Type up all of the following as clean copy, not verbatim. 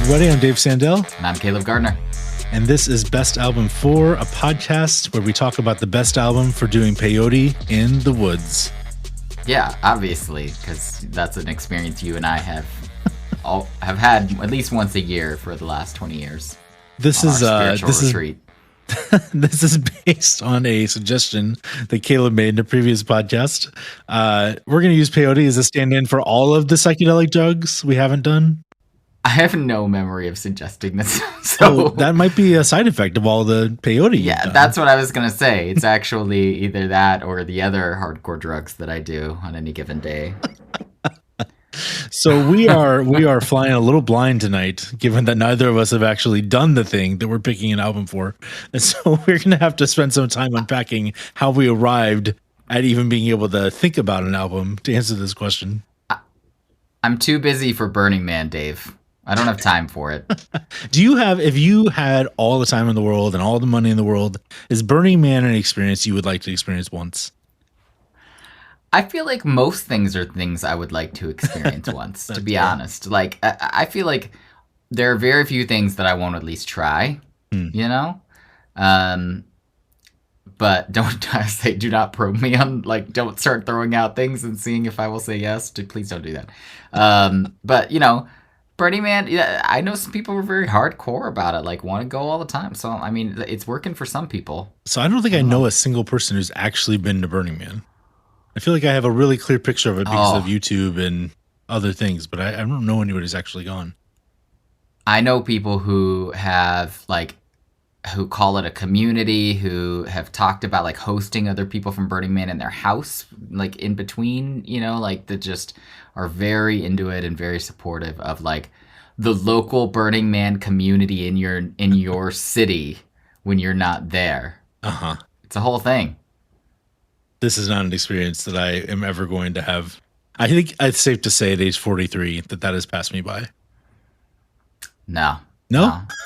everybody. I'm Dave Sandell. And I'm Caleb Gardner. And this is Best Album 4, a podcast where we talk about the best album for doing peyote in the woods. Yeah, obviously, because that's an experience you and I have had at least once a year for the last 20 years. This is retreat. This is based on a suggestion that Caleb made in a previous podcast. We're going to use peyote as a stand-in for all of the psychedelic drugs we haven't done. I have no memory of suggesting this. So that might be a side effect of all the peyote. Yeah, that's what I was going to say. It's actually either that or the other hardcore drugs that I do on any given day. So we are flying a little blind tonight, given that neither of us have actually done the thing that we're picking an album for. And so we're going to have to spend some time unpacking how we arrived at even being able to think about an album to answer this question. I'm too busy for Burning Man, Dave. I don't have time for it. If you had all the time in the world and all the money in the world, is Burning Man an experience you would like to experience once? I feel like most things are things I would like to experience once, to be honest. Like, I feel like there are very few things that I won't at least try, you know? But do not probe me on, like, don't start throwing out things and seeing if I will say yes. Please don't do that. But, you know, Burning Man, yeah, I know some people were very hardcore about it, like want to go all the time. So, I mean, it's working for some people. So I don't think I know a single person who's actually been to Burning Man. I feel like I have a really clear picture of it because of YouTube and other things, but I don't know anyone who's actually gone. I know people who have, like, who call it a community, who have talked about, like, hosting other people from Burning Man in their house, like, in between, you know, like, that just are very into it and very supportive of, like, the local Burning Man community in your city when you're not there. Uh-huh. It's a whole thing. This is not an experience that I am ever going to have. I think it's safe to say at age 43 that has passed me by. No.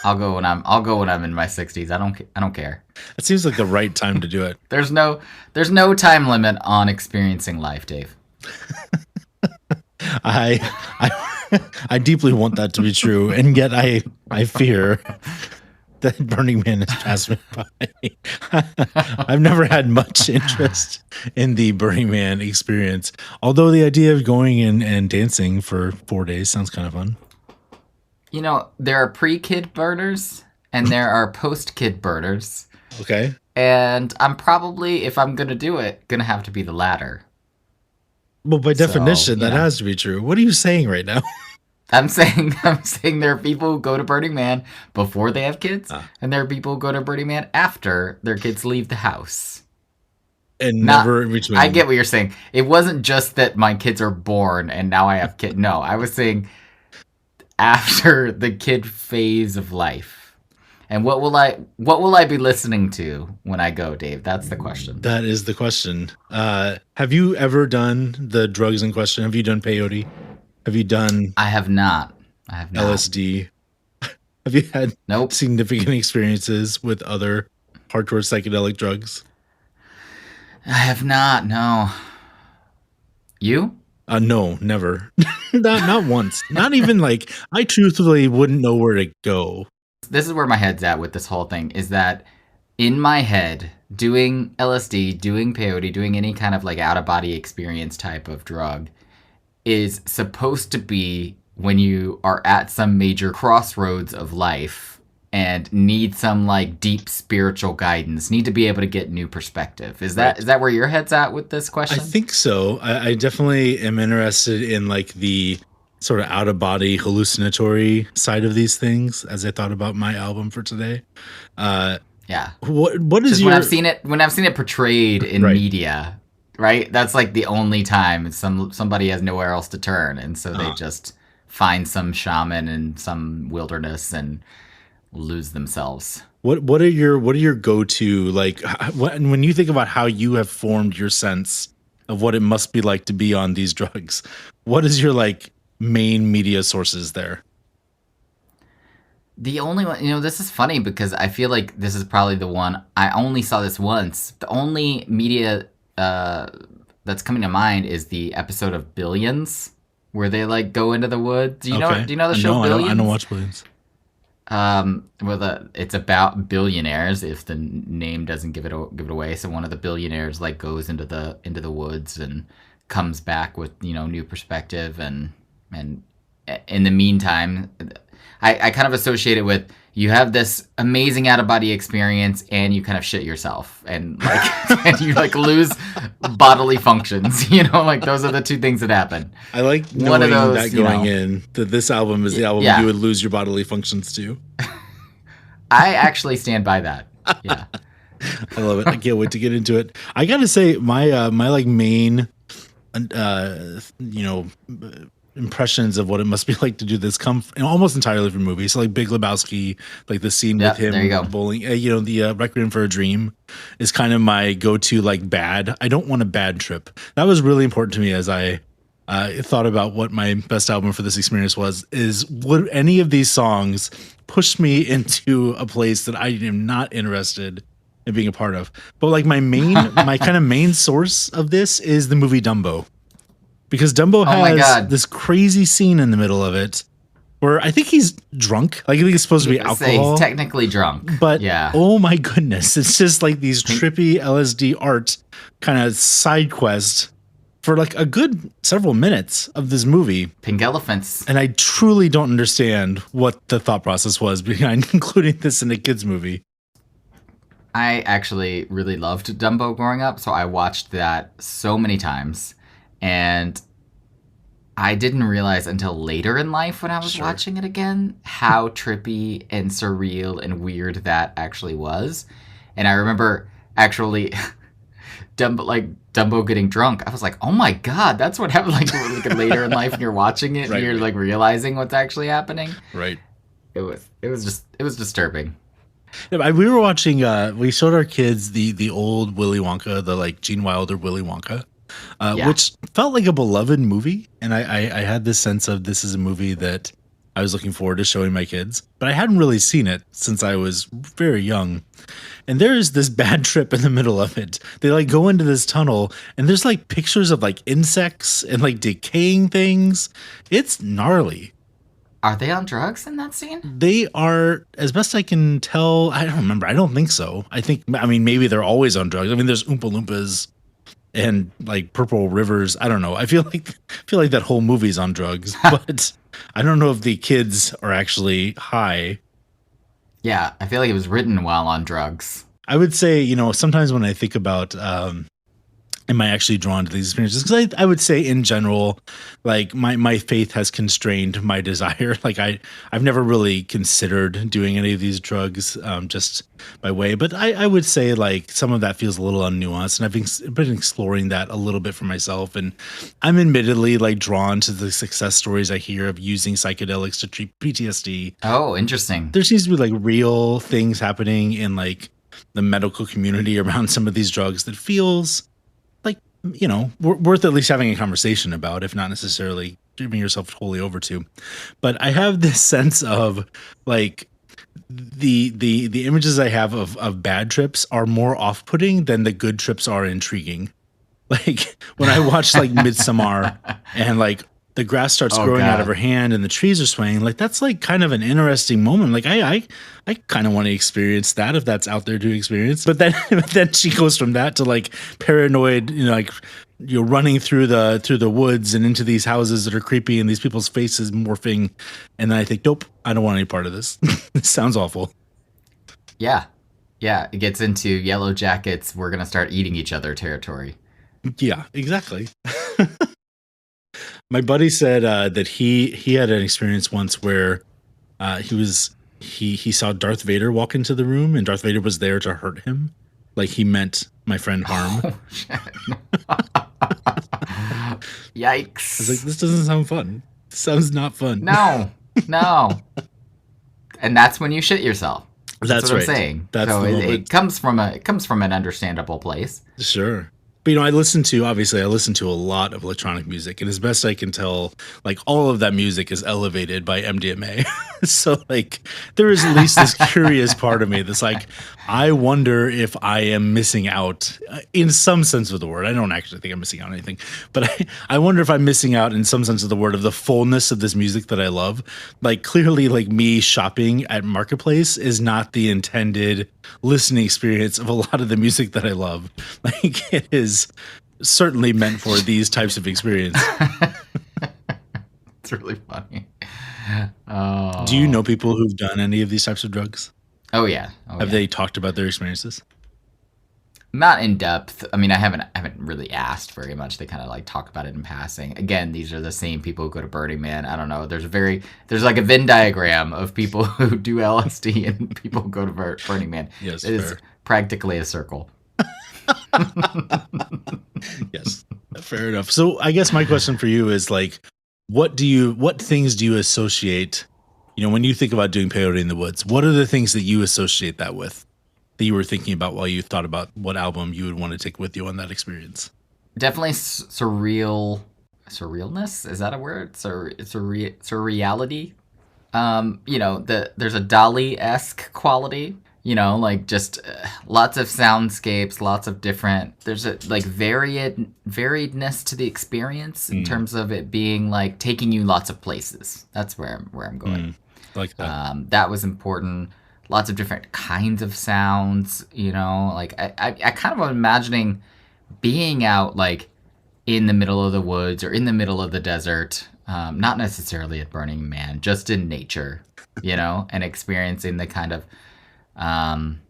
I'll go when I'm in my 60s. I don't care. It seems like the right time to do it. There's no time limit on experiencing life, Dave. I deeply want that to be true, and yet I fear that Burning Man has passed me by. I've never had much interest in the Burning Man experience, although the idea of going and dancing for 4 days sounds kind of fun. You know, there are pre-kid burners and there are post-kid burners. Okay. And I'm probably, if I'm going to do it, going to have to be the latter. Well, by definition, that has to be true. What are you saying right now? I'm saying there are people who go to Burning Man before they have kids, and there are people who go to Burning Man after their kids leave the house. And never in between. I get what you're saying. It wasn't just that my kids are born and now I have kids. No, I was saying after the kid phase of life. And what will I be listening to when I go, Dave? That's the question. That is the question. Have you ever done the drugs in question? Have you done peyote? Have you done... I have not. LSD? Have you had significant experiences with other hardcore psychedelic drugs? I have not, no. You? No, never. not once. Not even like, I truthfully wouldn't know where to go. This is where my head's at with this whole thing, is that in my head, doing LSD, doing peyote, doing any kind of like out-of-body experience type of drug is supposed to be when you are at some major crossroads of life and need some like deep spiritual guidance, need to be able to get new perspective. Is that where your head's at with this question? I think so. I definitely am interested in like the sort of out-of-body hallucinatory side of these things as I thought about my album for today. Yeah. What is when I've seen it portrayed in media, right? That's like the only time somebody has nowhere else to turn, and so they just find some shaman in some wilderness and lose themselves. What are your go-to, like, when you think about how you have formed your sense of what it must be like to be on these drugs, what is your like main media sources there? The only one, this is funny because I feel like this is probably the one, I only saw this once. The only media that's coming to mind is the episode of Billions where they like go into the woods. Do you know? Okay. Do you know the show No, Billions? I don't watch Billions. Well, it's about billionaires. If the name doesn't give it away, so one of the billionaires like goes into the woods and comes back with new perspective, and in the meantime, I kind of associate it with you have this amazing out of body experience and you kind of shit yourself and like and you like lose bodily functions. Like those are the two things that happen. I like knowing One of those, that going in that this album is the album Yeah. you would lose your bodily functions to. I actually stand by that. Yeah. I love it. I can't wait to get into it. I gotta say, my like main, impressions of what it must be like to do this come almost entirely from movies. So like Big Lebowski, like the scene with him there you go. bowling. The Requiem for a Dream is kind of my go-to. Like bad. I don't want a bad trip. That was really important to me as I thought about what my best album for this experience was. Is would any of these songs push me into a place that I am not interested in being a part of? But like my kind of main source of this is the movie Dumbo. Because Dumbo has this crazy scene in the middle of it where I think he's drunk. Like I think it's supposed to be alcohol. He's technically drunk. But yeah. Oh my goodness. It's just like these trippy LSD art kind of side quest for like a good several minutes of this movie. Pink elephants. And I truly don't understand what the thought process was behind including this in a kid's movie. I actually really loved Dumbo growing up, so I watched that so many times. And I didn't realize until later in life when I was watching it again how trippy and surreal and weird that actually was. And I remember actually Dumbo getting drunk. I was like, oh my God, that's what happened like later in life when you're watching it and you're like realizing what's actually happening. Right. It was disturbing. Yeah, we were watching we showed our kids the old Willy Wonka, the like Gene Wilder Willy Wonka. Which felt like a beloved movie. And I had this sense of this is a movie that I was looking forward to showing my kids. But I hadn't really seen it since I was very young. And there's this bad trip in the middle of it. They like go into this tunnel and there's like pictures of like insects and like decaying things. It's gnarly. Are they on drugs in that scene? They are, as best I can tell. I don't remember. I don't think so. I mean, maybe they're always on drugs. I mean, there's Oompa Loompas and like purple rivers. I don't know. I feel like that whole movie's on drugs, but I don't know if the kids are actually high. Yeah, I feel like it was written while on drugs. I would say, sometimes when I think about am I actually drawn to these experiences? Because I would say in general, like my faith has constrained my desire. Like I've never really considered doing any of these drugs just by way. But I would say like some of that feels a little unnuanced. And I've been exploring that a little bit for myself. And I'm admittedly like drawn to the success stories I hear of using psychedelics to treat PTSD. Oh, interesting. There seems to be like real things happening in like the medical community around some of these drugs that feels worth at least having a conversation about, if not necessarily giving yourself totally over to. But I have this sense of like the images I have of bad trips are more off-putting than the good trips are intriguing. Like when I watch like Midsommar and like the grass starts growing out of her hand and the trees are swaying, like that's like kind of an interesting moment. Like I kind of want to experience that if that's out there to experience. But then she goes from that to like paranoid, like you're running through the woods and into these houses that are creepy and these people's faces morphing. And then I think, nope, I don't want any part of this. This sounds awful. Yeah. Yeah. It gets into Yellow Jackets, we're going to start eating each other territory. Yeah, exactly. My buddy said that he had an experience once where he saw Darth Vader walk into the room and Darth Vader was there to hurt him. Like he meant my friend harm. Oh, shit. Yikes. I was like, this doesn't sound fun. This sounds not fun. No. And that's when you shit yourself. That's what right. I'm saying. That's so the it comes from an understandable place. Sure. But I listen to a lot of electronic music, and as best I can tell, like all of that music is elevated by MDMA. So like there is at least this curious part of me that's like, I wonder if I am missing out in some sense of the word. I don't actually think I'm missing out on anything, but I wonder if I'm missing out in some sense of the word of the fullness of this music that I love. Like clearly, like me shopping at Marketplace is not the intended listening experience of a lot of the music that I love. Like it is certainly meant for these types of experience. It's really funny. Do you know people who've done any of these types of drugs? Oh yeah. Have they talked about their experiences? Not in depth. I mean, I haven't really asked very much. They kind of like talk about it in passing. Again, these are the same people who go to Burning Man. I don't know. There's like a Venn diagram of people who do LSD and people who go to Burning Man. Yes, it is practically a circle. Yes, fair enough. So I guess my question for you is like, what things do you associate, when you think about doing peyote in the woods, what are the things that you associate that with, that you were thinking about while you thought about what album you would want to take with you on that experience? Definitely surrealness. Is that a word? Surreality. There's a Dali-esque quality. Like just lots of soundscapes, lots of different. There's a like variedness to the experience in terms of it being like taking you lots of places. That's where I'm going. Like that. That was important. Lots of different kinds of sounds. Like I kind of am imagining being out like in the middle of the woods or in the middle of the desert. Not necessarily at Burning Man, just in nature. And experiencing the kind of I'm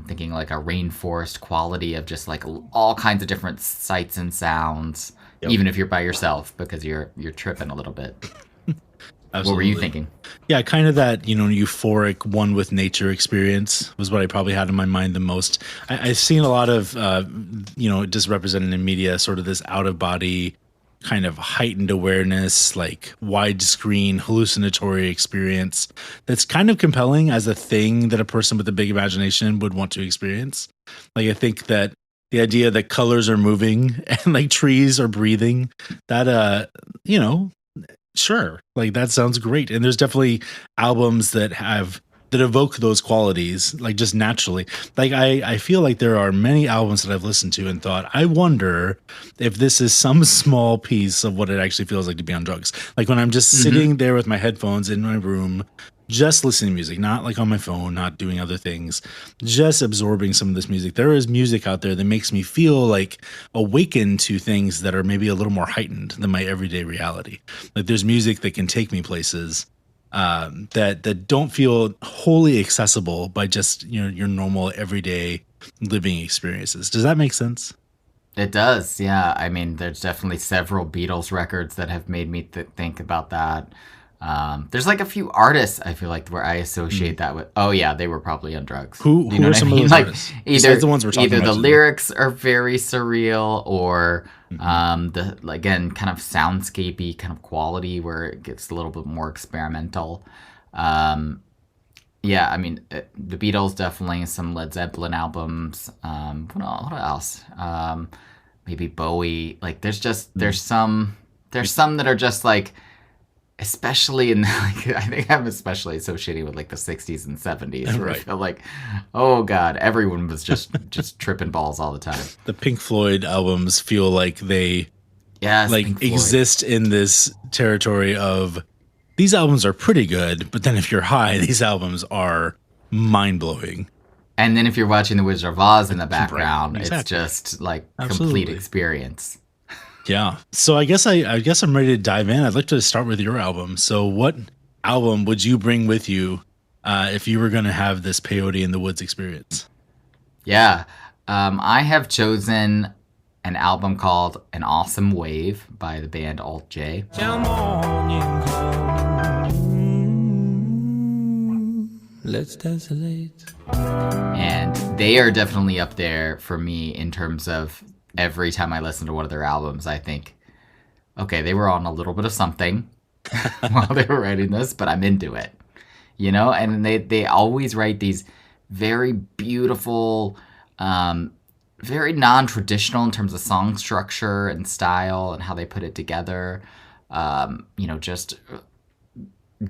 thinking like a rainforest quality of just like all kinds of different sights and sounds, even if you're by yourself because you're tripping a little bit. Absolutely. What were you thinking? Yeah, kind of that, euphoric one with nature experience was what I probably had in my mind the most. I've seen a lot of, just represented in media, sort of this out of body kind of heightened awareness, like widescreen hallucinatory experience that's kind of compelling as a thing that a person with a big imagination would want to experience. Like I think that the idea that colors are moving and like trees are breathing, that sure, like that sounds great. And there's definitely albums that evoke those qualities, like just naturally. Like I feel like there are many albums that I've listened to and thought, I wonder if this is some small piece of what it actually feels like to be on drugs. Like when I'm just sitting there with my headphones in my room, just listening to music, not like on my phone, not doing other things, just absorbing some of this music. There is music out there that makes me feel like awakened to things that are maybe a little more heightened than my everyday reality. Like there's music that can take me places that don't feel wholly accessible by just your normal everyday living experiences. Does that make sense? It does, yeah. I mean, there's definitely several Beatles records that have made me think about that. There's like a few artists I feel like where I associate that with. Oh yeah, they were probably on drugs. Who are some of those artists? Either the ones we're talking about the today. lyrics are very surreal, or the again kind of soundscapey kind of quality where it gets a little bit more experimental. Yeah, I mean the Beatles definitely, some Led Zeppelin albums. What else? Maybe Bowie. Like there's some that are just like. Especially in like, I think I'm especially associating with like the 60s and 70s where I feel like, oh god, everyone was just tripping balls all the time. The Pink Floyd albums feel like they exist in this territory of these albums are pretty good, but then if you're high, these albums are mind-blowing. And then if you're watching The Wizard of Oz in the background, it's just like complete experience. Yeah. So I guess I'm ready to dive in. I'd like to start with your album. So what album would you bring with you if you were going to have this Peyote in the Woods experience? Yeah. I have chosen an album called An Awesome Wave by the band Alt J. Let's desolate. And they are definitely up there for me in terms of every time I listen to one of their albums, I think, okay, they were on a little bit of something while they were writing this, but I'm into it, And they always write these very beautiful, very non-traditional in terms of song structure and style and how they put it together. Just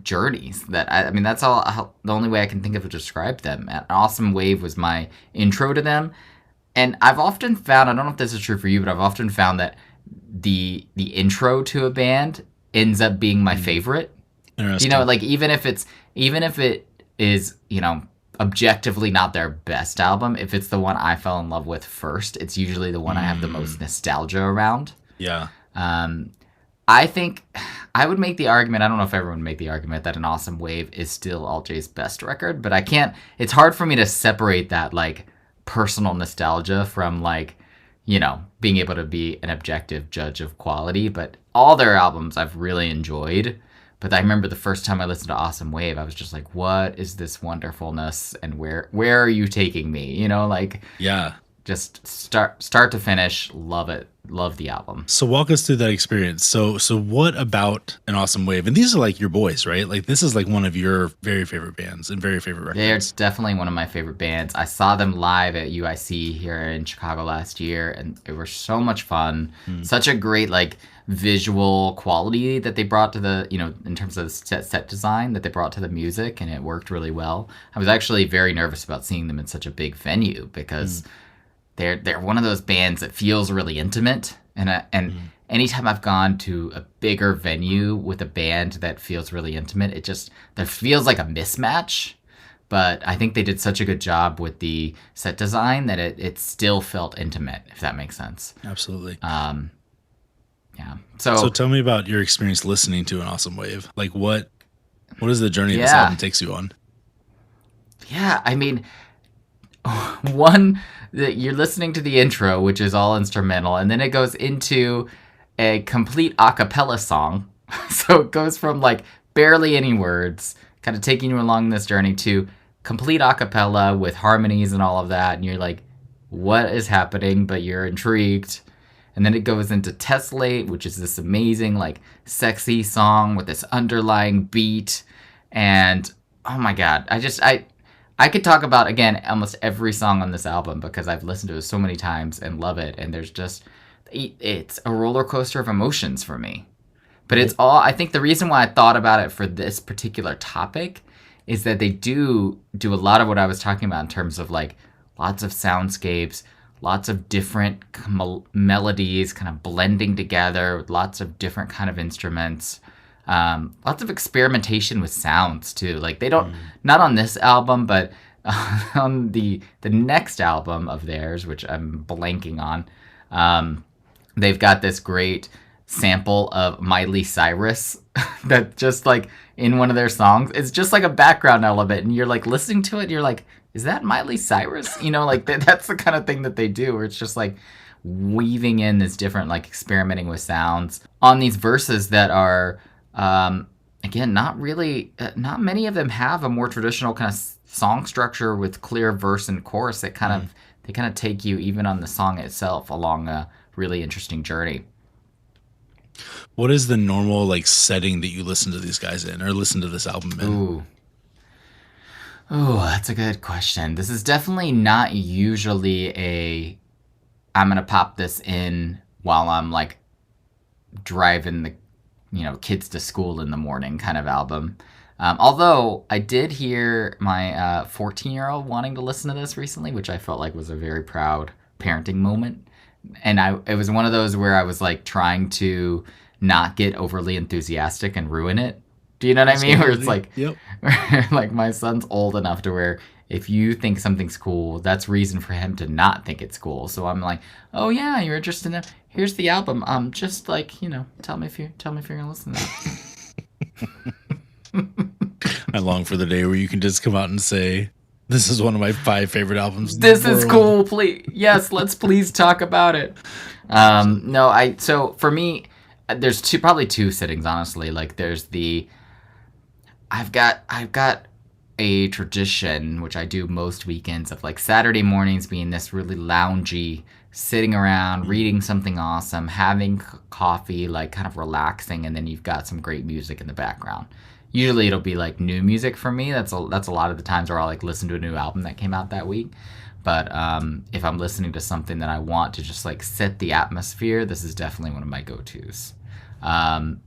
journeys that I mean, that's the only way I can think of to describe them. An Awesome Wave was my intro to them. And I've often found, I don't know if this is true for you, but I've often found that the intro to a band ends up being my favorite. Like even if it is, objectively not their best album, if it's the one I fell in love with first, it's usually the one I have the most nostalgia around. Yeah. I think I would make the argument, I don't know if everyone would make the argument, that An Awesome Wave is still Alt J's best record, but it's hard for me to separate that, like, personal nostalgia from, like, being able to be an objective judge of quality. But all their albums I've really enjoyed. But I remember the first time I listened to Awesome Wave, I was just like, what is this wonderfulness, and where are you taking me? Yeah. Just start to finish, love it. Love the album. So walk us through that experience. So what about An Awesome Wave? And these are like your boys, right? Like this is like one of your very favorite bands and very favorite records. They're definitely one of my favorite bands. I saw them live at UIC here in Chicago last year, and it was so much fun. Such a great like visual quality that they brought to the, in terms of the set design that they brought to the music, and it worked really well. I was actually very nervous about seeing them in such a big venue because they're one of those bands that feels really intimate, and anytime I've gone to a bigger venue with a band that feels really intimate, there feels like a mismatch. But I think they did such a good job with the set design that it still felt intimate, if that makes sense. Absolutely. Yeah. So tell me about your experience listening to An Awesome Wave. Like what is the journey this album takes you on? Yeah, I mean, you're listening to the intro, which is all instrumental, and then it goes into a complete a cappella song. So it goes from like barely any words, kind of taking you along this journey, to complete a cappella with harmonies and all of that, and you're like, what is happening? But you're intrigued. And then it goes into Tessellate, which is this amazing, like, sexy song with this underlying beat. And, oh my God, I could talk about, again, almost every song on this album because I've listened to it so many times and love it. And it's a roller coaster of emotions for me. But I think the reason why I thought about it for this particular topic is that they do a lot of what I was talking about in terms of, like, lots of soundscapes, lots of different melodies kind of blending together with lots of different kind of instruments. Lots of experimentation with sounds too. Like they don't, not on this album, but on the next album of theirs, which I'm blanking on, they've got this great sample of Miley Cyrus that just like in one of their songs, it's just like a background element, and you're like listening to it, and you're like, is that Miley Cyrus? Like that's the kind of thing that they do, where it's just like weaving in this different, like experimenting with sounds on these verses that are, again, not many of them have a more traditional kind of song structure with clear verse and chorus that they kind of take you even on the song itself along a really interesting journey. What is the normal like setting that you listen to these guys in or listen to this album in? Ooh, that's a good question. This is definitely not usually I'm going to pop this in while I'm like driving the kids to school in the morning kind of album. Although I did hear my 14-year-old wanting to listen to this recently, which I felt like was a very proud parenting moment. And it was one of those where I was like trying to not get overly enthusiastic and ruin it. Do you know what I mean? Where it's like, yep. Like my son's old enough to where if you think something's cool, that's reason for him to not think it's cool. So I'm like, oh yeah, you're interested in that. Here's the album. Just like, tell me if you're gonna listen to that. I long for the day where you can just come out and say, this is one of my 5 favorite albums. This is cool. Please, yes, let's please talk about it. So for me, there's probably two settings, honestly. Like there's I've got a tradition, which I do most weekends, of like Saturday mornings being this really loungy, sitting around, reading something awesome, having coffee, like kind of relaxing, and then you've got some great music in the background. Usually it'll be like new music for me. That's a lot of the times where I'll like listen to a new album that came out that week. But if I'm listening to something that I want to just like set the atmosphere, this is definitely one of my go-tos. And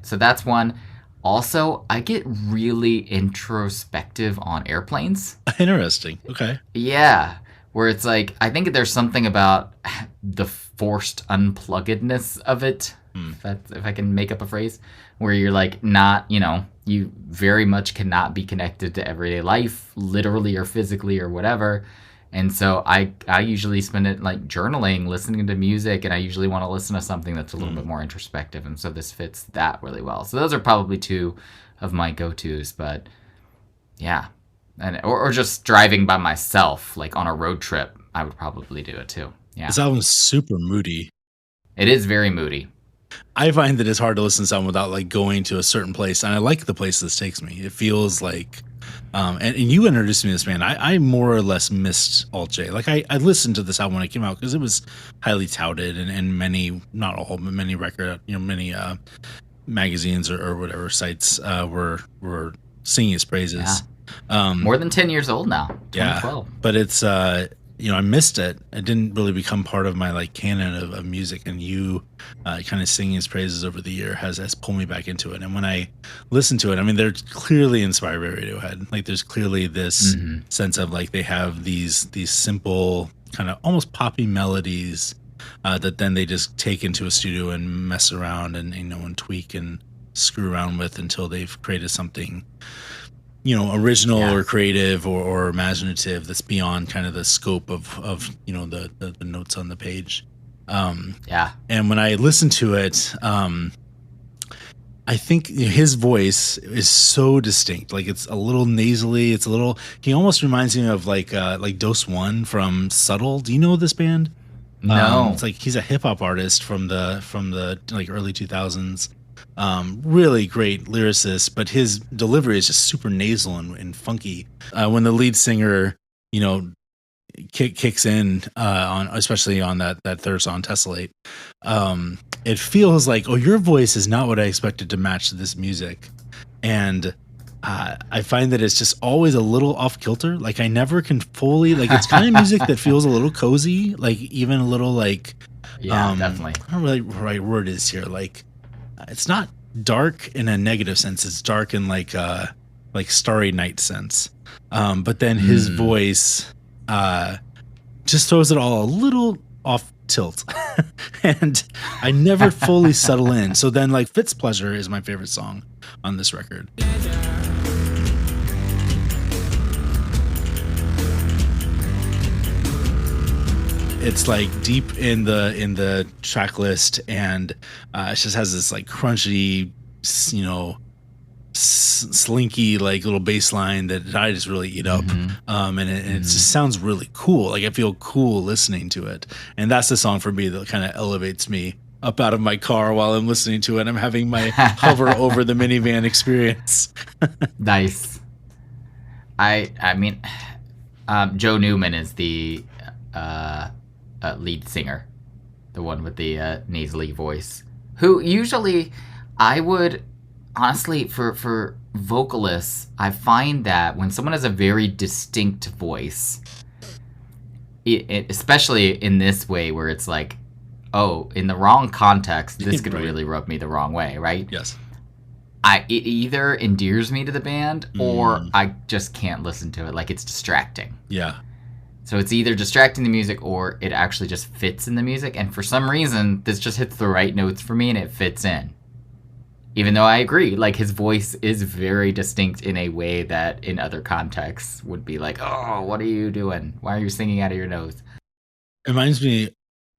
so that's one. Also, I get really introspective on airplanes. Interesting. Okay. Yeah, where it's like I think there's something about the forced unpluggedness of it. If I can make up a phrase, where you're like not, you very much cannot be connected to everyday life, literally or physically or whatever. And so I usually spend it like journaling, listening to music, and I usually want to listen to something that's a little bit more introspective. And so this fits that really well. So those are probably two of my go-tos, but yeah. And or just driving by myself, like on a road trip, I would probably do it too. Yeah. This album's super moody. It is very moody. I find that it's hard to listen to something without like going to a certain place, and I like the place this takes me. It feels like, and you introduced me to this band. I more or less missed Alt J. Like I listened to this album when it came out because it was highly touted, and many, not all, but many many magazines or whatever sites were singing its praises. Yeah. More than 10 years old now. 2012. Yeah, but it's I missed it. It didn't really become part of my like canon of music, and you kind of singing his praises over the year has pulled me back into it. And when I listen to it, I mean, they're clearly inspired by Radiohead. Like there's clearly this sense of like they have these simple kind of almost poppy melodies that then they just take into a studio and mess around and tweak and screw around with until they've created something original or creative or imaginative that's beyond kind of the scope of the notes on the page. And when I listen to it, I think his voice is so distinct. Like it's a little nasally. He almost reminds me of like Dose One from Subtle. Do you know this band? No. It's like he's a hip hop artist from the like early 2000s. Really great lyricist, but his delivery is just super nasal and funky. When the lead singer, kicks in especially on that third song, Tessellate, it feels like, oh, your voice is not what I expected to match this music, and I find that it's just always a little off kilter. Like I never can fully like it's kind of music that feels a little cozy, like even a little like definitely. I don't know what the right word is here, like. It's not dark in a negative sense. It's dark in like Starry Night sense. But then his voice just throws it all a little off tilt. And I never fully settle in. So then like Fitz Pleasure is my favorite song on this record. It's like deep in the track list, and it just has this like crunchy, slinky like little bass line that I just really eat up. And it just sounds really cool. Like I feel cool listening to it, and that's the song for me that kind of elevates me up out of my car while I'm listening to it. I'm having my hover over the minivan experience. Nice. I mean, Joe Newman is the lead singer, the one with the nasally voice, who usually I would honestly for vocalists, I find that when someone has a very distinct voice, it especially in this way where it's like, oh, in the wrong context, this could really rub me the wrong way, right? Yes. It either endears me to the band or I just can't listen to it. Like it's distracting. Yeah. So it's either distracting the music or it actually just fits in the music. And for some reason, this just hits the right notes for me and it fits in. Even though I agree, like his voice is very distinct in a way that in other contexts would be like, oh, what are you doing? Why are you singing out of your nose? It reminds me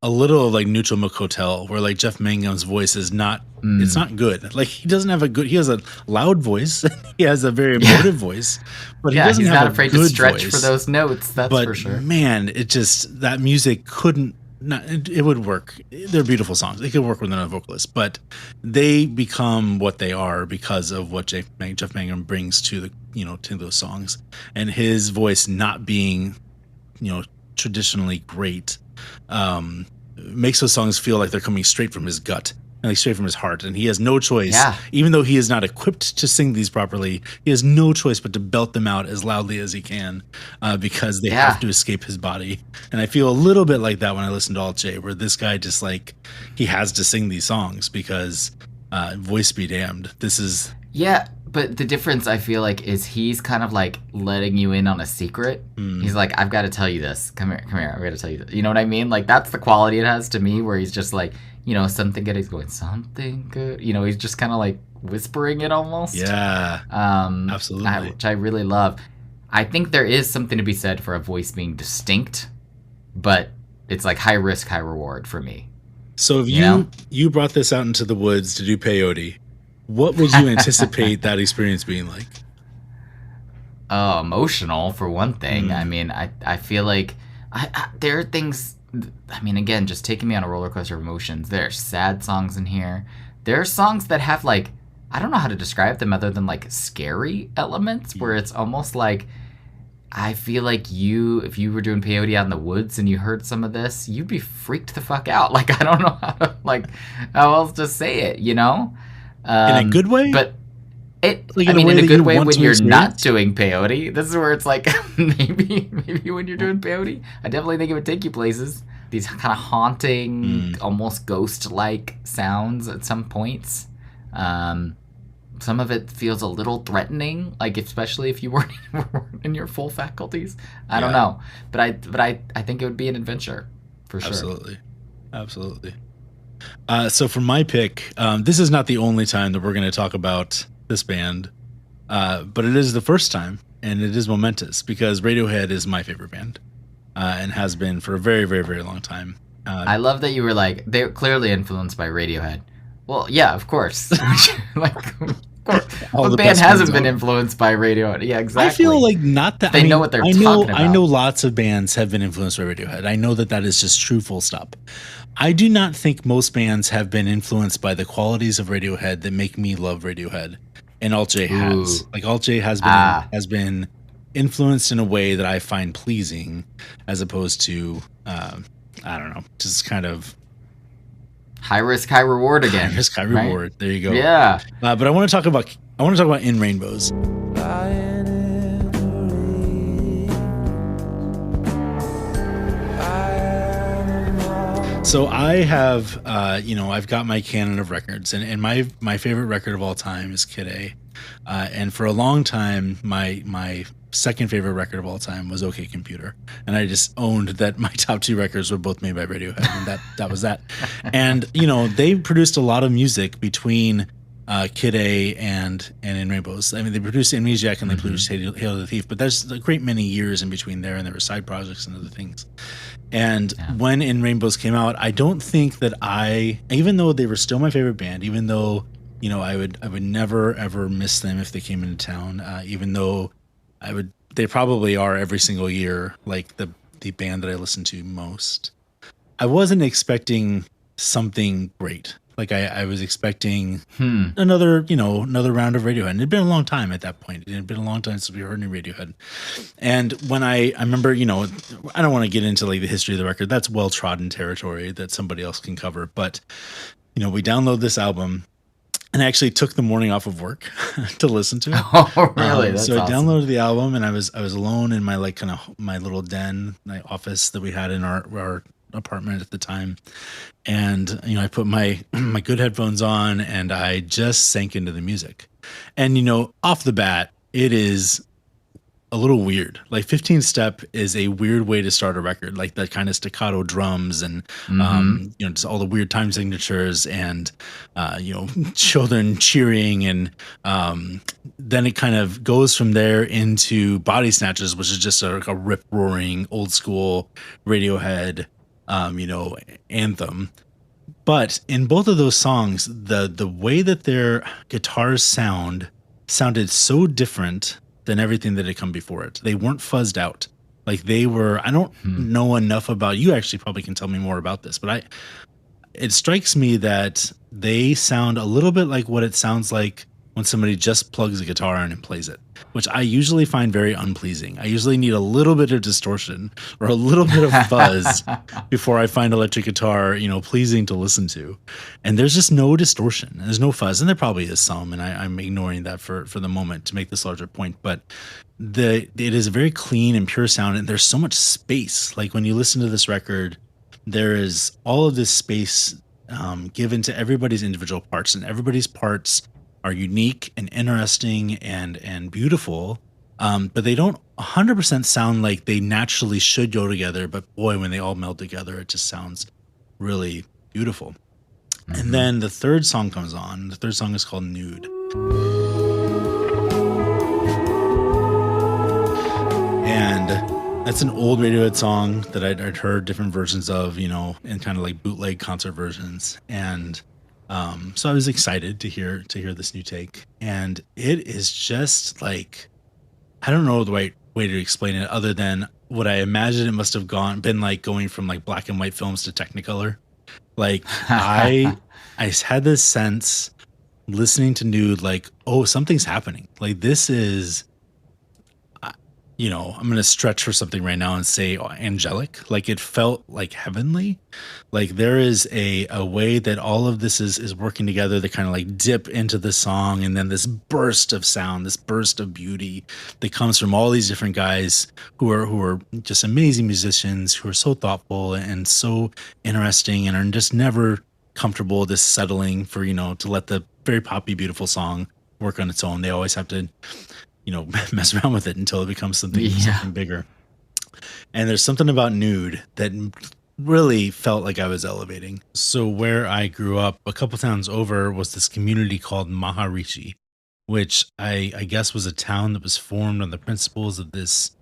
a little of like Neutral Milk Hotel, where like Jeff Mangum's voice is not, it's not good. Like he has a loud voice. He has a very emotive voice, but he doesn't he's have not a afraid good to stretch voice. for those notes. That's But for sure. man, it just, that music it would work. They're beautiful songs. They could work with another vocalist, but they become what they are because of what Jeff Mangum brings to to those songs, and his voice not being, traditionally great, makes those songs feel like they're coming straight from his gut. like straight from his heart, and he has no choice. Yeah. Even though he is not equipped to sing these properly, he has no choice but to belt them out as loudly as he can, because they have to escape his body. And I feel a little bit like that when I listen to Alt J, where this guy just like he has to sing these songs because voice be damned. This is but the difference I feel like is he's kind of like letting you in on a secret. He's like, I've got to tell you this. Come here. I've got to tell you this. You know what I mean? Like that's the quality it has to me, where he's just like, you know, something good. He's going something good. You know, he's just kind of like whispering it almost. Yeah. Absolutely. Which I really love. I think there is something to be said for a voice being distinct, but it's like high risk, high reward for me. So if you brought this out into the woods to do peyote, what would you anticipate that experience being like? Emotional for one thing. I mean, I feel like there are things. I mean, again, just taking me on a roller coaster of emotions. There are sad songs in here. There are songs that have like, I don't know how to describe them other than like scary elements, where it's almost like, I feel like if you were doing peyote out in the woods and you heard some of this, you'd be freaked the fuck out. Like, I don't know how else to say it, you know? In a good way? But like in a good way when you're not doing peyote. This is where it's like, maybe when you're doing peyote, I definitely think it would take you places. These kind of haunting, almost ghost-like sounds at some points. Some of it feels a little threatening, like especially if you weren't in your full faculties. I don't know, but I think it would be an adventure for sure. Absolutely. So for my pick, this is not the only time that we're going to talk about this band, but it is the first time, and it is momentous because Radiohead is my favorite band, and has been for a very, very, very long time. I love that you were like, they're clearly influenced by Radiohead. Well, yeah, of course. Like, of course. What band hasn't been influenced by Radiohead? Yeah, exactly. I feel like not that. They know what they're talking about. I know lots of bands have been influenced by Radiohead. I know that is just true, full stop. I do not think most bands have been influenced by the qualities of Radiohead that make me love Radiohead. And Alt J has. Like, Alt J has been influenced in a way that I find pleasing, as opposed to, I don't know, just kind of high risk, high reward again. High risk, high reward. Right? There you go. Yeah. But I want to talk about In Rainbows. So I have, I've got my canon of records, and my favorite record of all time is Kid A. And for a long time, my second favorite record of all time was OK Computer. And I just owned that my top two records were both made by Radiohead, and that was that. And, they produced a lot of music between Kid A and In Rainbows. I mean, they produced Amnesiac and they produced Hail the Thief, but there's a great many years in between there, and there were side projects and other things. And when In Rainbows came out, I don't think that even though they were still my favorite band, even though, I would never ever miss them if they came into town, even though they probably are every single year, like the band that I listen to most. I wasn't expecting something great. Like I was expecting another round of Radiohead. And it'd been a long time at that point. It had been a long time since we heard any Radiohead. And when I remember, I don't want to get into like the history of the record. That's well-trodden territory that somebody else can cover. But, we download this album, and I actually took the morning off of work to listen to it. Oh, really? That's so I awesome. downloaded the album, and I was alone in my my little den, my office that we had in our apartment at the time. And, I put my good headphones on, and I just sank into the music. And, off the bat, it is a little weird. Like 15 Step is a weird way to start a record, like that kind of staccato drums and, just all the weird time signatures and, children cheering. And then it kind of goes from there into Body Snatchers, which is just a rip roaring old school Radiohead anthem. But in both of those songs, the way that their guitars sounded so different than everything that had come before it. They weren't fuzzed out. Like they were, I don't know enough about, you actually probably can tell me more about this, but it strikes me that they sound a little bit like what it sounds like when somebody just plugs a guitar in and plays it, which I usually find very unpleasing. I usually need a little bit of distortion or a little bit of fuzz before I find electric guitar, pleasing to listen to. And there's just no distortion. There's no fuzz, and there probably is some, and I'm ignoring that for the moment to make this larger point. But it is a very clean and pure sound, and there's so much space. Like when you listen to this record, there is all of this space given to everybody's individual parts, and everybody's parts are unique and interesting and beautiful, but they don't 100% sound like they naturally should go together. But boy, when they all meld together, it just sounds really beautiful. Mm-hmm. And then the third song comes on. The third song is called Nude. And that's an old Radiohead song that I'd heard different versions of, and kind of like bootleg concert versions. And so I was excited to hear this new take. And it is just like, I don't know the right way to explain it other than what I imagine it must have been like going from like black and white films to Technicolor. Like I had this sense listening to Nude, like, oh, something's happening. Like this is, I'm going to stretch for something right now and say angelic. Like it felt like heavenly. Like there is a way that all of this is working together to kind of like dip into the song. And then this burst of sound, this burst of beauty that comes from all these different guys who are just amazing musicians, who are so thoughtful and so interesting and are just never comfortable just settling for, to let the very poppy, beautiful song work on its own. They always have to mess around with it until it becomes something bigger. And there's something about Nude that really felt like I was elevating. So where I grew up, a couple towns over, was this community called Maharishi, which I guess was a town that was formed on the principles of this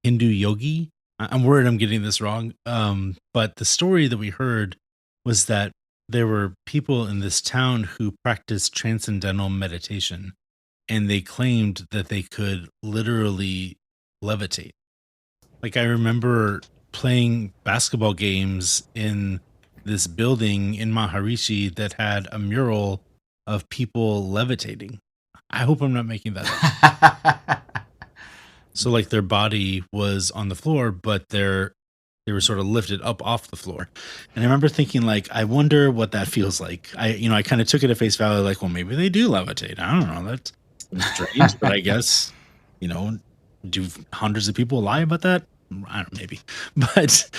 Hindu yogi. I'm worried I'm getting this wrong. But the story that we heard was that there were people in this town who practiced transcendental meditation. And they claimed that they could literally levitate. Like I remember playing basketball games in this building in Maharishi that had a mural of people levitating. I hope I'm not making that up. So like their body was on the floor, but they were sort of lifted up off the floor. And I remember thinking, like, I wonder what that feels like. I kind of took it at face value, like, well, maybe they do levitate. I don't know. That's strange, but I guess, do hundreds of people lie about that? I don't know, maybe. But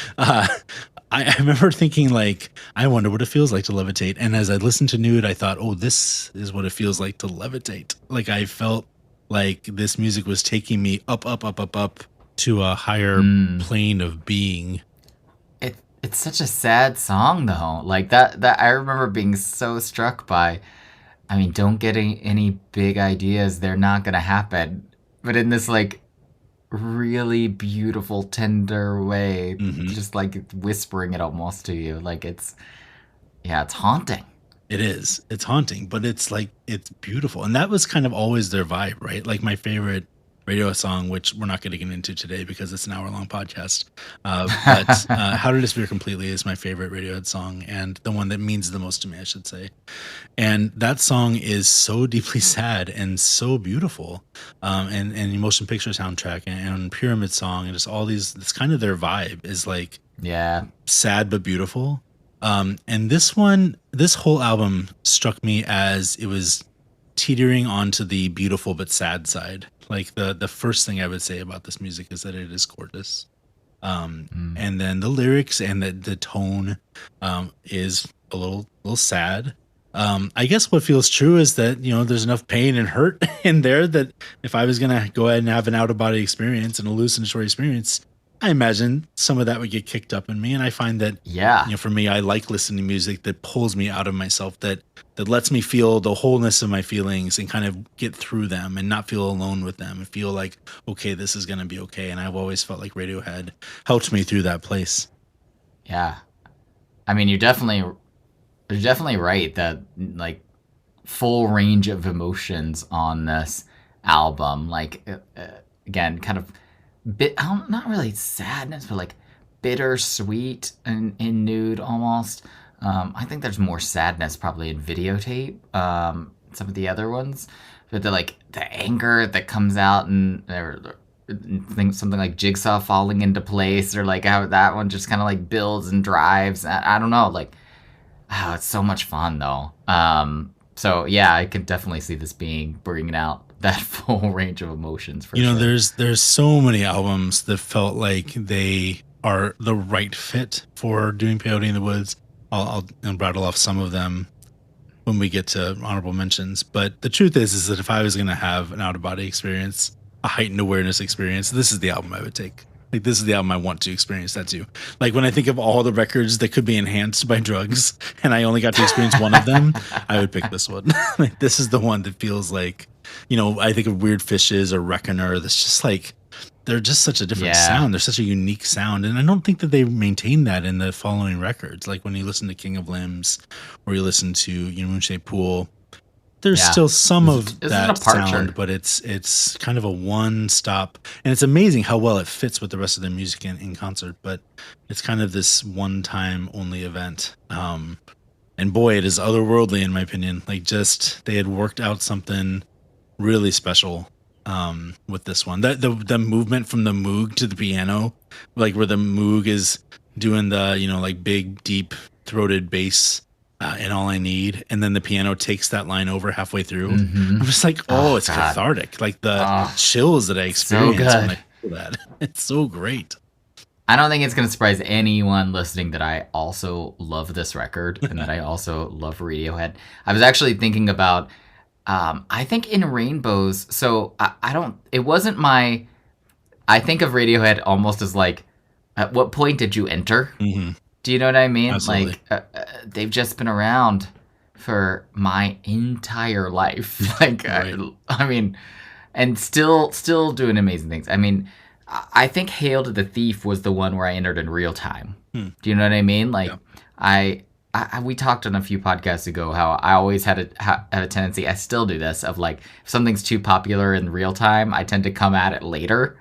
I remember thinking, like, I wonder what it feels like to levitate. And as I listened to Nude, I thought, oh, this is what it feels like to levitate. Like, I felt like this music was taking me up to a higher plane of being. It's such a sad song, though. Like, that I remember being so struck by. I mean, don't get any big ideas. They're not going to happen. But in this, like, really beautiful, tender way, just, like, whispering it almost to you. Like, it's haunting. It is. It's haunting, but it's, like, it's beautiful. And that was kind of always their vibe, right? Like, my favorite Radiohead song, which we're not going to get into today because it's an hour-long podcast. But How to Disappear Completely is my favorite Radiohead song, and the one that means the most to me, I should say. And that song is so deeply sad and so beautiful. And Motion Picture soundtrack and Pyramid Song and just all these, it's kind of their vibe is like sad but beautiful. And this whole album struck me as it was teetering onto the beautiful but sad side. Like the first thing I would say about this music is that it is gorgeous. And then the lyrics and the tone is a little sad. I guess what feels true is that, there's enough pain and hurt in there that if I was going to go ahead and have an out-of-body experience, an hallucinatory experience, I imagine some of that would get kicked up in me. And I find that, for me, I like listening to music that pulls me out of myself, that lets me feel the wholeness of my feelings and kind of get through them and not feel alone with them and feel like, okay, this is going to be okay. And I've always felt like Radiohead helped me through that place. Yeah. I mean, you're definitely right that, like, full range of emotions on this album. Like, again, kind of not really sadness, but like bittersweet in Nude almost. I think there's more sadness probably in Videotape. some of the other ones, but the anger that comes out and something like Jigsaw falling into place, or like how that one just kind of like builds and drives. I don't know, like, oh, it's so much fun though. So yeah, I could definitely see this bringing out that full range of emotions for sure. There's so many albums that felt like they are the right fit for doing Peyote in the Woods. I'll rattle off some of them when we get to honorable mentions. But the truth is that if I was going to have an out-of-body experience, a heightened awareness experience, this is the album I would take. Like, this is the album I want to experience that too. Like, when I think of all the records that could be enhanced by drugs and I only got to experience one of them, I would pick this one. Like, this is the one that feels like, I think of Weird Fishes or Reckoner. That's just like, they're just such a different sound. They're such a unique sound. And I don't think that they maintain that in the following records. Like when you listen to King of Limbs or you listen to Moonshaped Pool, there's still some of that sound, but it's kind of a one stop. And it's amazing how well it fits with the rest of their music in concert, but it's kind of this one time only event. And boy, it is otherworldly in my opinion. Like, just, they had worked out something really special with this one. The movement from the Moog to the piano, like where the Moog is doing the, like big, deep throated bass and All I Need, and then the piano takes that line over halfway through. I'm just like, it's God. Cathartic. Like the chills that I experience when I feel that. It's so great. I don't think it's going to surprise anyone listening that I also love this record and that I also love Radiohead. I was actually thinking about, I think In Rainbows, so it wasn't I think of Radiohead almost as like, at what point did you enter? Mm-hmm. Do you know what I mean? Absolutely. Like, they've just been around for my entire life. Like, right. I mean, and still doing amazing things. I mean, I think Hail to the Thief was the one where I entered in real time. Do you know what I mean? Like, yeah. We talked on a few podcasts ago how I always had a tendency, I still do this, of like, if something's too popular in real time, I tend to come at it later.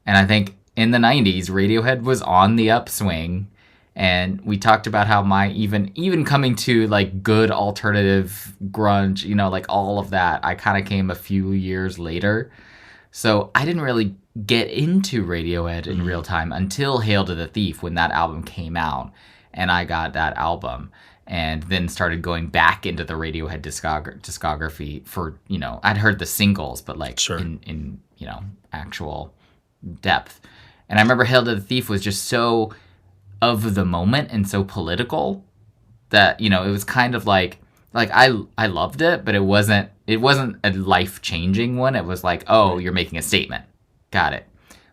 And I think in the 90s, Radiohead was on the upswing. And we talked about how my even coming to like good alternative grunge, like all of that, I kind of came a few years later. So I didn't really get into Radiohead in real time until Hail to the Thief, when that album came out. And I got that album and then started going back into the Radiohead discography for, I'd heard the singles, but like in actual depth. And I remember Hail to the Thief was just so of the moment and so political that, it was kind of like I loved it, but it wasn't a life-changing one. It was like, oh, you're making a statement. Got it.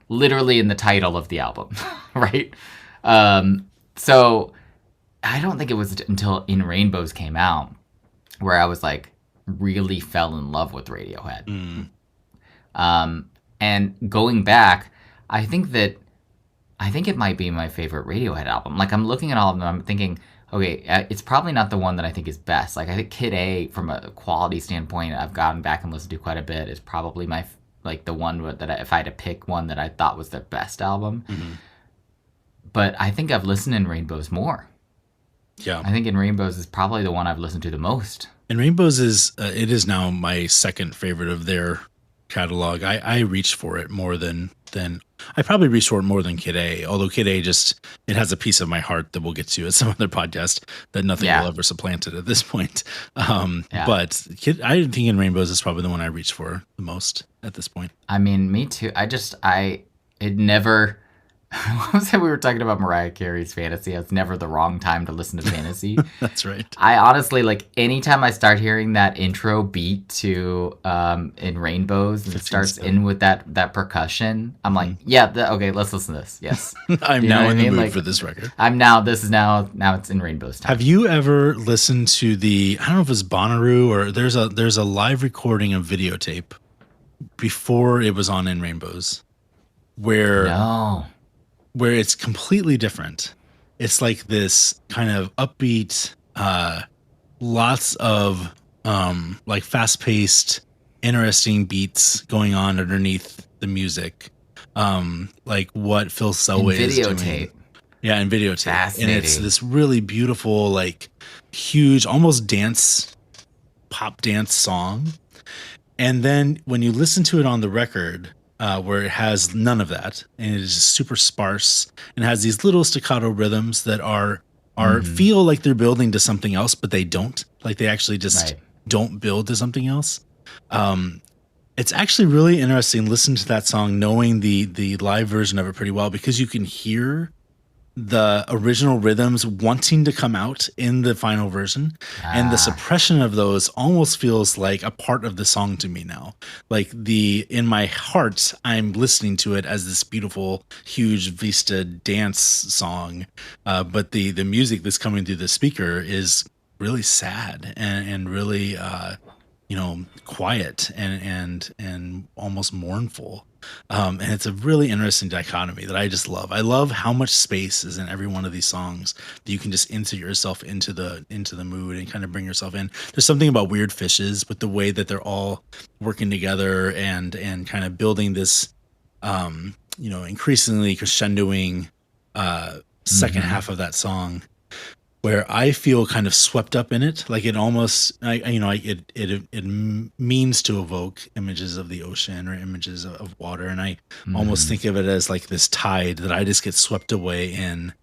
Literally in the title of the album, right? So I don't think it was until In Rainbows came out where I was like, really fell in love with Radiohead. And going back, I think it might be my favorite Radiohead album. Like, I'm looking at all of them, I'm thinking, okay, it's probably not the one that I think is best. Like, I think Kid A, from a quality standpoint, I've gotten back and listened to quite a bit, is probably my, like, the one that if I had to pick one that I thought was their best album. Mm-hmm. But I think I've listened in Rainbows more. Yeah. I think In Rainbows is probably the one I've listened to the most. In Rainbows it is now my second favorite of their catalog. I reached for it more than I probably reached for it more than Kid A, although Kid A it has a piece of my heart that we'll get to at some other podcast that nothing will ever supplant it at this point. But I think In Rainbows is probably the one I reached for the most at this point. I mean, me too. It never, what was it? We were talking about Mariah Carey's Fantasy. It's never the wrong time to listen to Fantasy. That's right. I honestly, like, anytime I start hearing that intro beat to In Rainbows, and it starts in with that percussion, I'm like, okay, let's listen to this. Yes. I'm now in the mood for this record. Now it's In Rainbows time. Have you ever listened to I don't know if it's Bonnaroo or there's a live recording of Videotape before it was on In Rainbows where it's completely different. It's like this kind of upbeat, lots of like fast-paced, interesting beats going on underneath the music. Like what Phil Selway is doing. Yeah, in Videotape. And it's this really beautiful, like huge, almost dance pop dance song. And then when you listen to it on the record, where it has none of that, and it is just super sparse and has these little staccato rhythms that are feel like they're building to something else, but they don't. Like they actually just don't build to something else. It's actually really interesting listening to that song, knowing the live version of it pretty well, because you can hear the original rhythms wanting to come out in the final version, and the suppression of those almost feels like a part of the song to me now. Like in my heart, I'm listening to it as this beautiful, huge vista dance song, but the music that's coming through the speaker is really sad and really quiet and almost mournful. And it's a really interesting dichotomy that I just love. I love how much space is in every one of these songs that you can just insert yourself into the mood and kind of bring yourself in. There's something about Weird Fishes with the way that they're all working together and kind of building this, increasingly crescendoing second half of that song, where I feel kind of swept up in it. Like it almost, it means to evoke images of the ocean or images of water. And I almost think of it as like this tide that I just get swept away in,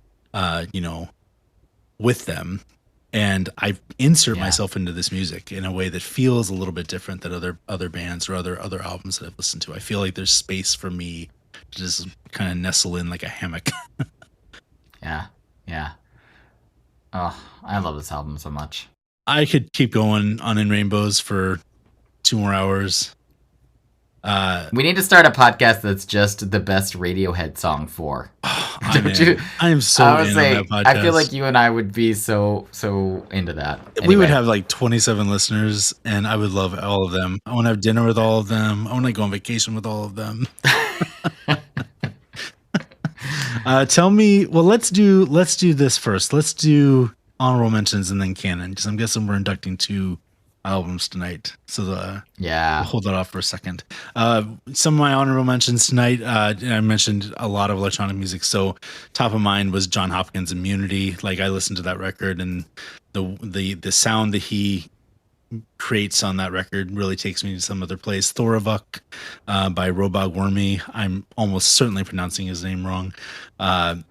with them. And I insert myself into this music in a way that feels a little bit different than other bands or other albums that I've listened to. I feel like there's space for me to just kind of nestle in like a hammock. Yeah. Oh, I love this album so much. I could keep going on In Rainbows for 2 more hours. We need to start a podcast that's just the best Radiohead song for. I am so into that podcast. I feel like you and I would be so into that. Anyway. We would have like 27 listeners, and I would love all of them. I want to have dinner with all of them. I want to go on vacation with all of them. Tell me. Well, let's do this first. Let's do honorable mentions and then canon, because I'm guessing we're inducting 2 albums tonight. So we'll hold that off for a second. Some of my honorable mentions tonight. I mentioned a lot of electronic music. So top of mind was John Hopkins' Immunity. Like I listened to that record, and the sound that he creates on that record really takes me to some other place. Thoravuk by Robog Wormy, I'm almost certainly pronouncing his name wrong,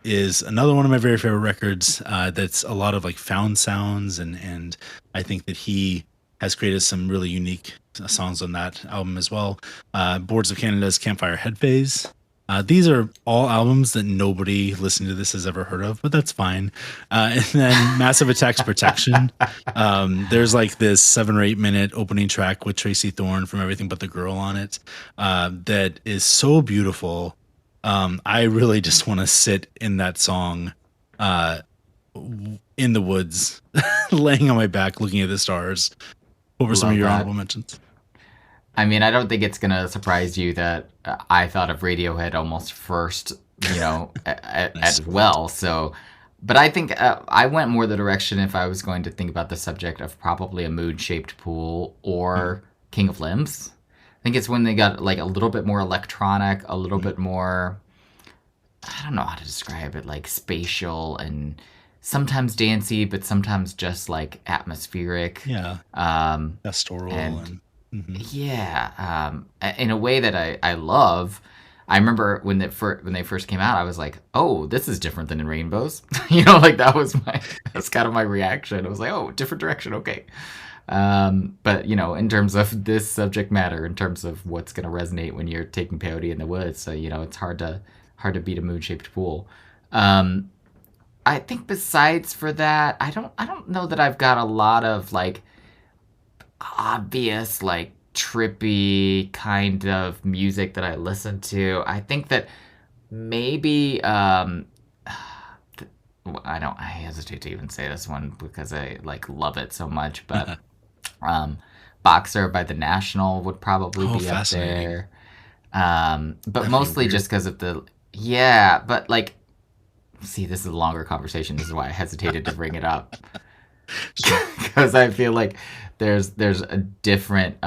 is another one of my very favorite records. That's a lot of like found sounds, and I think that he has created some really unique songs on that album as well. Boards of Canada's Campfire Head Phase. These are all albums that nobody listening to this has ever heard of, but that's fine. And then Massive Attack's Protection. There's like this 7 or 8 minute opening track with Tracy Thorn from Everything But the Girl on it, that is so beautiful. I really just want to sit in that song, in the woods, laying on my back, looking at the stars. What were some of your honorable mentions? I mean, I don't think it's going to surprise you that I thought of Radiohead almost first, as well. So, but I think I went more the direction, if I was going to think about the subject, of probably a moon-shaped pool or King of Limbs. I think it's when they got like a little bit more electronic, a little bit more, I don't know how to describe it, like spatial and sometimes dancey, but sometimes just like atmospheric. Yeah. Pastoral and in a way that I love. I remember when they first came out, I was like, "Oh, this is different than In Rainbows." Like that's kind of my reaction. I was like, "Oh, different direction, okay." But in terms of this subject matter, in terms of what's going to resonate when you're taking peyote in the woods, so it's hard to beat a moon-shaped pool. I think besides for that, I don't know that I've got a lot of like obvious like trippy kind of music that I listen to. I think that maybe I hesitate to even say this one because I like love it so much, but Boxer by The National would probably be up there. But that'd mostly just because of but like, see, this is a longer conversation. This is why I hesitated to bring it up. Because I feel like there's a different,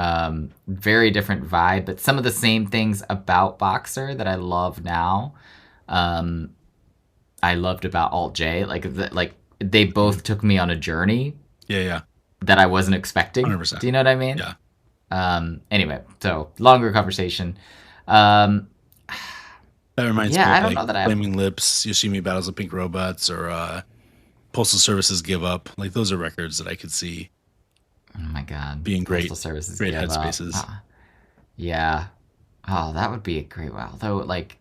very different vibe, but some of the same things about Boxer that I love now, I loved about Alt J. Like they both took me on a journey. Yeah. that I wasn't expecting. 100%. Do you know what I mean? Yeah. Anyway, so longer conversation. That reminds me of I don't know that I have. Flaming Lips, Yoshimi Battles of Pink Robots, or Postal Service's Give Up. Like, those are records that I could see. Oh my God. Being great, Postal Services great Give Up. headspaces. Yeah. Oh, that would be a great one. Although, like,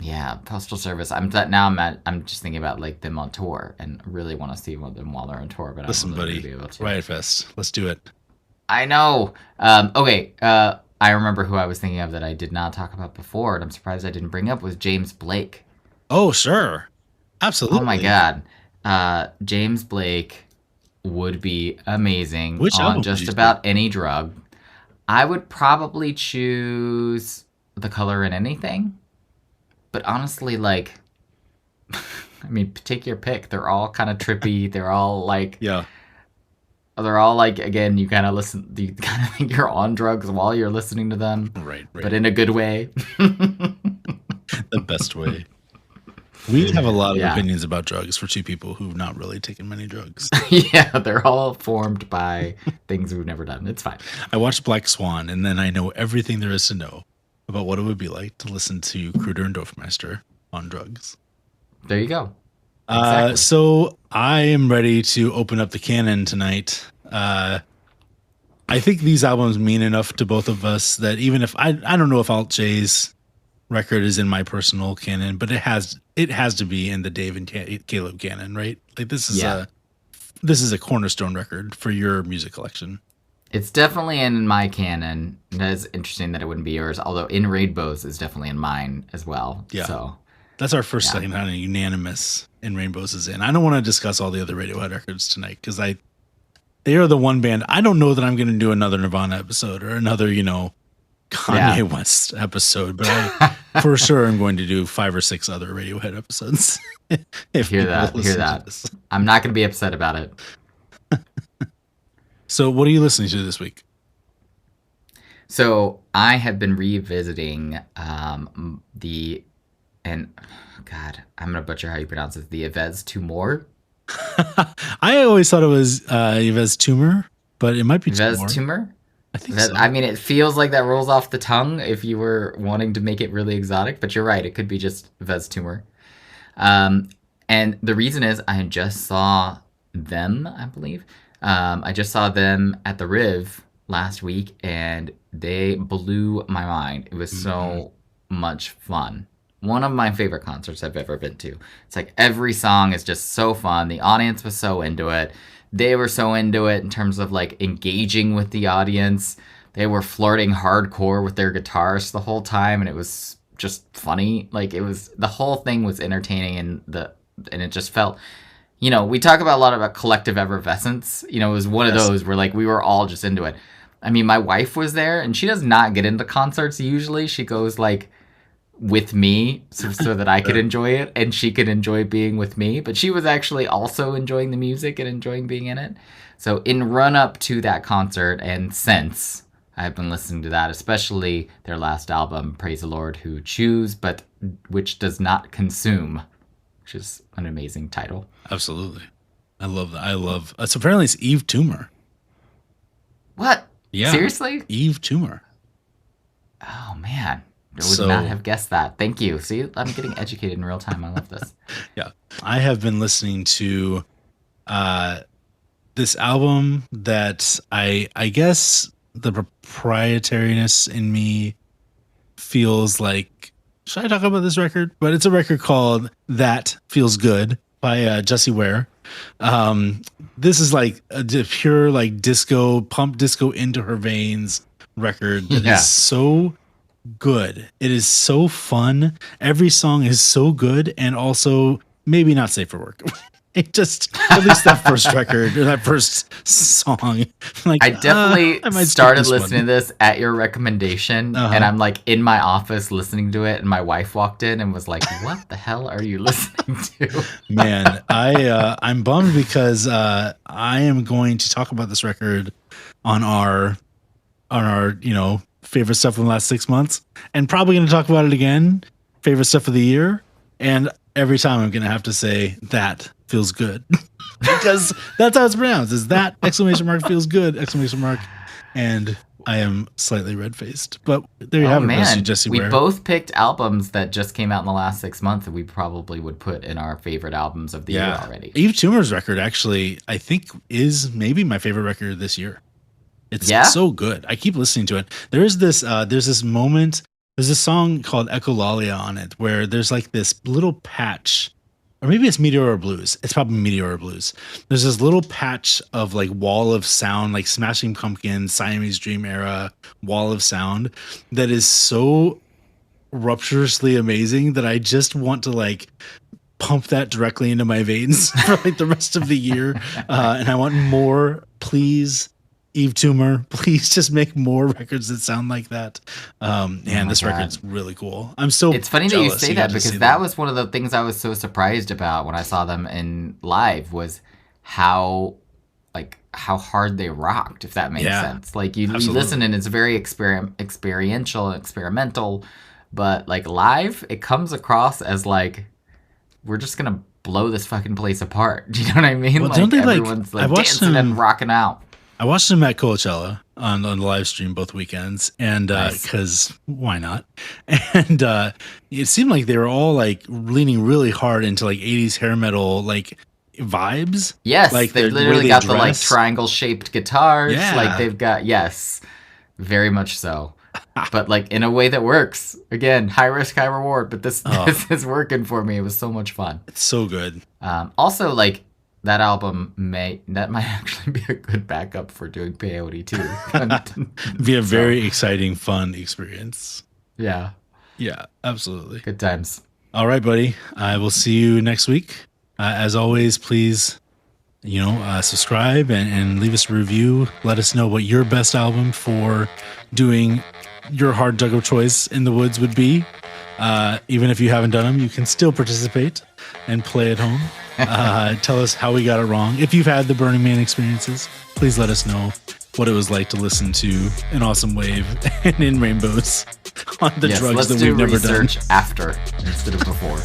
yeah, Postal Service. I'm just thinking about like them on tour and really want to see them while they're on tour. But listen, I don't really buddy, be able to. Riot Fest. Let's do it. I know. Okay. I remember who I was thinking of that I did not talk about before, and I'm surprised I didn't bring up was James Blake. Oh, sure. Absolutely. Oh my God. James Blake would be amazing Which on album just did you about any drug. I would probably choose The Color in Anything. But honestly, like, I mean, take your pick. They're all kind of trippy. They're all like, Yeah. they're all like, again, you kind of think you're on drugs while you're listening to them. Right. But in a good way. The best way. We have a lot of Yeah. opinions about drugs for two people who've not really taken many drugs. Yeah, they're all formed by things we've never done. It's fine. I watched Black Swan, and then I know everything there is to know about what it would be like to listen to Kruder and Dorfmeister on drugs. There you go. Exactly. So I am ready to open up the canon tonight. I think these albums mean enough to both of us that even if I don't know if Alt J's record is in my personal canon, but it has to be in the Dave and Caleb canon, right? Like this is a cornerstone record for your music collection. It's definitely in my canon. That is interesting that it wouldn't be yours, although In Rainbows is definitely in mine as well. Yeah. So That's our first second kind of unanimous In Rainbows is in. I don't want to discuss all the other Radiohead records tonight because they are the one band. I don't know that I'm going to do another Nirvana episode or another, Kanye West episode, but I for sure am going to do 5 or 6 other Radiohead episodes. Hear that. I'm not going to be upset about it. So what are you listening to this week? So I have been revisiting I'm going to butcher how you pronounce it, the Yves Tumor. I always thought it was Yves Tumor, but it might be Yves Tumor? I think so. I mean, it feels like that rolls off the tongue if you were wanting to make it really exotic, but you're right. It could be just Yves Tumor. And the reason is I just saw them, I believe. I just saw them at the Riv last week, and they blew my mind. It was so much fun. One of my favorite concerts I've ever been to. It's like every song is just so fun. The audience was so into it. They were so into it in terms of like engaging with the audience. They were flirting hardcore with their guitars the whole time, and it was just funny. Like the whole thing was entertaining, and it just felt, we talk about a lot about collective effervescence. It was one of those where like we were all just into it. I mean, my wife was there, and she does not get into concerts usually. She goes like with me so that I could enjoy it and she could enjoy being with me, but she was actually also enjoying the music and enjoying being in it. So in run up to that concert and since, I've been listening to that, especially their last album, Praise the Lord Who Chews, but which does not consume, which is an amazing title. Absolutely. I love that. So apparently it's Yves Tumor. What? Yeah. Seriously? Yves Tumor. Oh man. I would not have guessed that. Thank you. See, I'm getting educated in real time. I love this. Yeah. I have been listening to this album that I guess the proprietariness in me feels like, should I talk about this record? But it's a record called That Feels Good by Jessie Ware. This is like a pure like pump disco into her veins record that is so good. It is so fun. Every song is so good and also maybe not safe for work. It just, at least that first record or that first song. Like, I definitely started listening to this at your recommendation, Uh-huh. and I'm like in my office listening to it, and my wife walked in and was like, "What the hell are you listening to?" Man, I'm bummed because I am going to talk about this record on our favorite stuff in the last 6 months, and probably going to talk about it again, favorite stuff of the year, and every time I'm going to have to say that feels good. because that's how it's pronounced. Is that exclamation mark feels good exclamation mark, and I am slightly red faced. But there you have it, man, Jessie we Ware. both picked albums that just came out in the last 6 months, and we probably would put in our favorite albums of the year already. Yves Tumor's record actually, I think, is maybe my favorite record this year. It's so good. I keep listening to it. There's this moment. There's a song called Echolalia on it where there's like this little patch, or maybe it's Meteor Blues. It's probably Meteor Blues. There's this little patch of like wall of sound, like Smashing Pumpkins, Siamese Dream era wall of sound that is so rupturously amazing that I just want to like pump that directly into my veins for like the rest of the year. And I want more, please. Yves Tumor, please just make more records that sound like that. This record's really cool. I'm so It's funny that you say that because that was one of the things I was so surprised about when I saw them in live was how hard they rocked, if that makes sense. Like you listen and it's very experiential and experimental, but like live, it comes across as like we're just gonna blow this fucking place apart. Do you know what I mean? Well, like don't they, everyone's like dancing and rocking out. I watched them at Coachella on the live stream both weekends, and because why not? And it seemed like they were all like leaning really hard into like 80s hair metal like vibes. Yes, like they've literally got the like triangle shaped guitars. Yeah. Like they've got very much so. But like in a way that works. Again, high risk, high reward. But this is working for me. It was so much fun. It's so good. Also, like. That album might actually be a good backup for doing Peyote too. Be a very exciting, fun experience. Yeah. Yeah, absolutely. Good times. All right, buddy. I will see you next week. As always, please, subscribe and leave us a review. Let us know what your best album for doing your hard dug of choice in the woods would be. Even if you haven't done them, you can still participate and play at home. Tell us how we got it wrong. If you've had the Burning Man experiences, please let us know what it was like to listen to An Awesome Wave and In Rainbows on the drugs that we've never done. Let's do research after instead of before.